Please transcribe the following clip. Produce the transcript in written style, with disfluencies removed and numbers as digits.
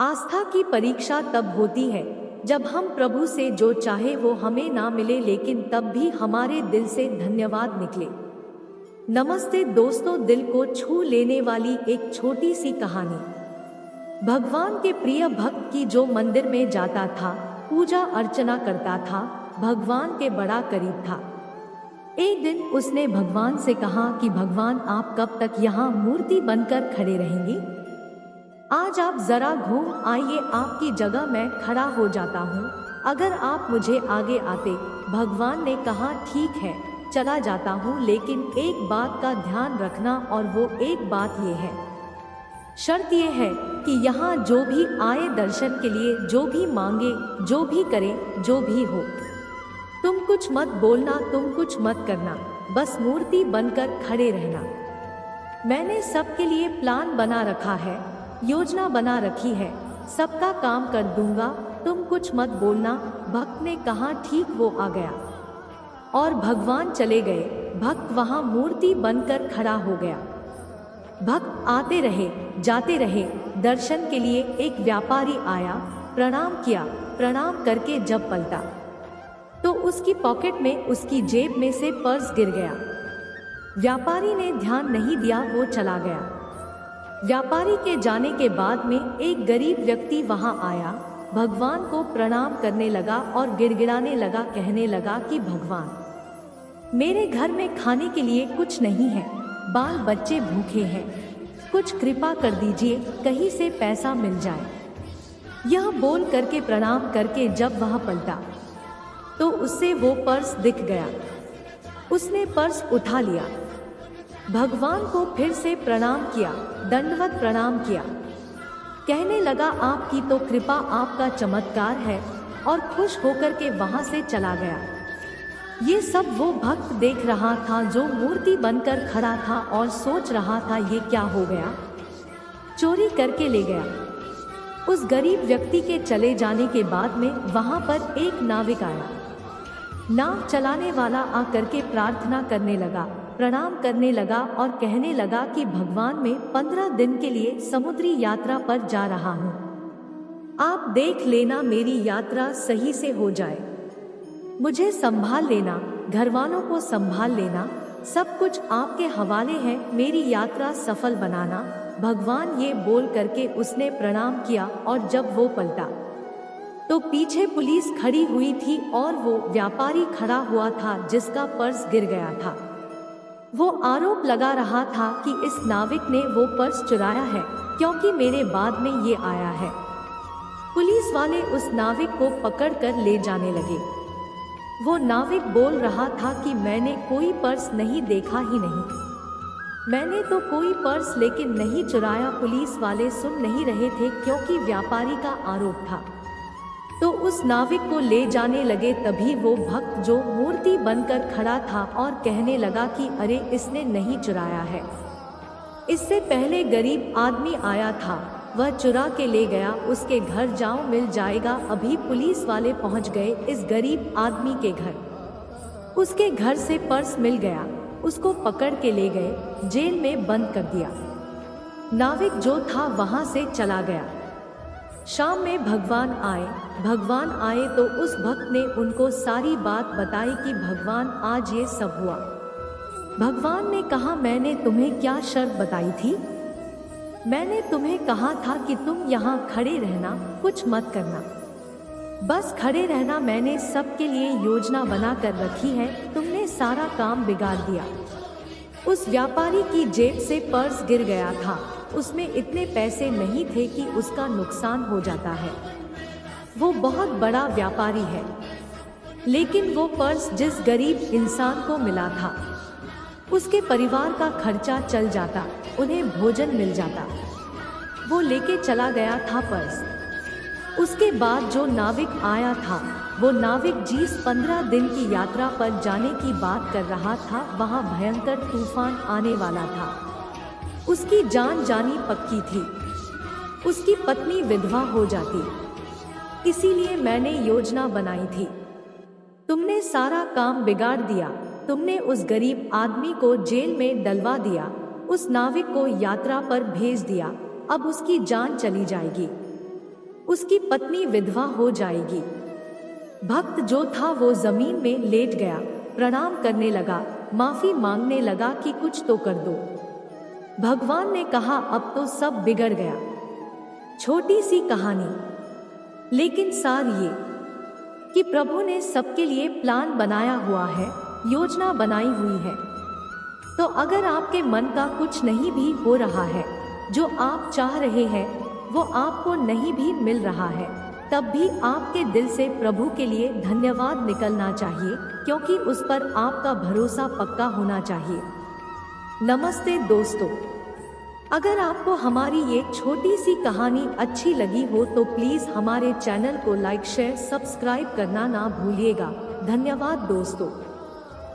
आस्था की परीक्षा तब होती है जब हम प्रभु से जो चाहे वो हमें ना मिले, लेकिन तब भी हमारे दिल से धन्यवाद निकले। नमस्ते दोस्तों, दिल को छू लेने वाली एक छोटी सी कहानी। भगवान के प्रिय भक्त की जो मंदिर में जाता था, पूजा अर्चना करता था, भगवान के बड़ा करीब था। एक दिन उसने भगवान से कहा कि भगवान, आप कब तक यहाँ मूर्ति बनकर खड़े रहेंगे? आज आप जरा घूम आइए, आपकी जगह मैं खड़ा हो जाता हूँ। अगर आप मुझे आगे आते। भगवान ने कहा, ठीक है, चला जाता हूँ, लेकिन एक बात का ध्यान रखना, और वो एक बात ये है, शर्त ये है कि यहाँ जो भी आए दर्शन के लिए, जो भी मांगे, जो भी करे, जो भी हो, तुम कुछ मत बोलना, तुम कुछ मत करना, बस मूर्ति बनकर खड़े रहना। मैंने सबके लिए प्लान बना रखा है, योजना बना रखी है, सबका काम कर दूंगा, तुम कुछ मत बोलना। भक्त ने कहा, ठीक। वो आ गया और भगवान चले गए। भक्त वहां मूर्ति बनकर खड़ा हो गया। भक्त आते रहे, जाते रहे। दर्शन के लिए एक व्यापारी आया, प्रणाम किया। प्रणाम करके जब पलटा तो उसकी पॉकेट में, उसकी जेब में से पर्स गिर गया। व्यापारी ने ध्यान नहीं दिया, वो चला गया। व्यापारी के जाने के बाद में एक गरीब व्यक्ति वहां आया, भगवान को प्रणाम करने लगा और गिड़गिड़ाने लगा, कहने लगा कि भगवान, मेरे घर में खाने के लिए कुछ नहीं है, बाल बच्चे भूखे हैं, कुछ कृपा कर दीजिए, कहीं से पैसा मिल जाए। यह बोल करके प्रणाम करके जब वह पलटा तो उससे वो पर्स दिख गया। उसने पर्स उठा लिया, भगवान को फिर से प्रणाम किया, दंडवत प्रणाम किया, कहने लगा, आपकी तो कृपा, आपका चमत्कार है, और खुश होकर के वहां से चला गया। ये सब वो भक्त देख रहा था जो मूर्ति बनकर खड़ा था और सोच रहा था, ये क्या हो गया, चोरी करके ले गया। उस गरीब व्यक्ति के चले जाने के बाद में वहां पर एक नाविक आया। नाव चलाने वाला आकर के प्रार्थना करने लगा, प्रणाम करने लगा और कहने लगा कि भगवान, मैं 15 दिन के लिए समुद्री यात्रा पर जा रहा हूँ, आप देख लेना मेरी यात्रा सही से हो जाए, मुझे संभाल लेना, घर वालों को संभाल लेना, सब कुछ आपके हवाले है, मेरी यात्रा सफल बनाना। भगवान ये बोल करके उसने प्रणाम किया, और जब वो पलटा तो पीछे पुलिस खड़ी हुई थी और वो व्यापारी खड़ा हुआ था जिसका पर्स गिर गया था। वो आरोप लगा रहा था कि इस नाविक ने वो पर्स चुराया है, क्योंकि मेरे बाद में ये आया है। पुलिस वाले उस नाविक को पकड़ कर ले जाने लगे। वो नाविक बोल रहा था कि मैंने कोई पर्स नहीं देखा ही नहीं, मैंने तो कोई पर्स लेकिन नहीं चुराया। पुलिस वाले सुन नहीं रहे थे क्योंकि व्यापारी का आरोप था। तो उस नाविक को ले जाने लगे। तभी वो भक्त जो मूर्ति बनकर खड़ा था और कहने लगा कि अरे, इसने नहीं चुराया है, इससे पहले गरीब आदमी आया था, वह चुरा के ले गया, उसके घर जाओ, मिल जाएगा। अभी पुलिस वाले पहुंच गए इस गरीब आदमी के घर। उसके घर से पर्स मिल गया, उसको पकड़ के ले गए, जेल में बंद कर दिया। नाविक जो था वहां से चला गया। शाम में भगवान आए तो उस भक्त ने उनको सारी बात बताई कि भगवान, आज ये सब हुआ। भगवान ने कहा, मैंने तुम्हें क्या शर्त बताई थी? मैंने तुम्हें कहा था कि तुम यहाँ खड़े रहना, कुछ मत करना, बस खड़े रहना। मैंने सबके लिए योजना बना कर रखी है, तुमने सारा काम बिगाड़ दिया। उस व्यापारी की जेब से पर्स गिर गया था, उसमें इतने पैसे नहीं थे कि उसका नुकसान हो जाता है। वो बहुत बड़ा व्यापारी है, लेकिन वो पर्स जिस गरीब इंसान को मिला था, उसके परिवार का खर्चा चल जाता, उन्हें भोजन मिल जाता। वो लेके चला गया था पर्स। उसके बाद जो नाविक आया था, वो नाविक जिस 15 दिन की यात्रा पर जाने की बात कर रहा था, वहाँ भयंकर तूफान आने वाला था। उसकी जान जानी पक्की थी, उसकी पत्नी विधवा हो जाती, इसीलिए मैंने योजना बनाई थी। तुमने सारा काम बिगाड़ दिया, तुमने उस गरीब आदमी को जेल में डलवा दिया, उस नाविक को यात्रा पर भेज दिया, अब उसकी जान चली जाएगी। उसकी पत्नी विधवा हो जाएगी। भक्त जो था वो जमीन में लेट गया, प्रणाम करने लगा, माफी मांगने लगा कि कुछ तो कर दो। भगवान ने कहा अब तो सब बिगड़ गया। छोटी सी कहानी, लेकिन सार ये कि प्रभु ने सबके लिए प्लान बनाया हुआ है, योजना बनाई हुई है। तो अगर आपके मन का कुछ नहीं भी हो रहा है, जो आप चाह रहे हैं वो आपको नहीं भी मिल रहा है, तब भी आपके दिल से प्रभु के लिए धन्यवाद निकलना चाहिए, क्योंकि उस पर आपका भरोसा पक्का होना चाहिए। नमस्ते दोस्तों, अगर आपको हमारी ये छोटी सी कहानी अच्छी लगी हो तो प्लीज हमारे चैनल को लाइक, शेयर, सब्सक्राइब करना ना भूलिएगा। धन्यवाद दोस्तों।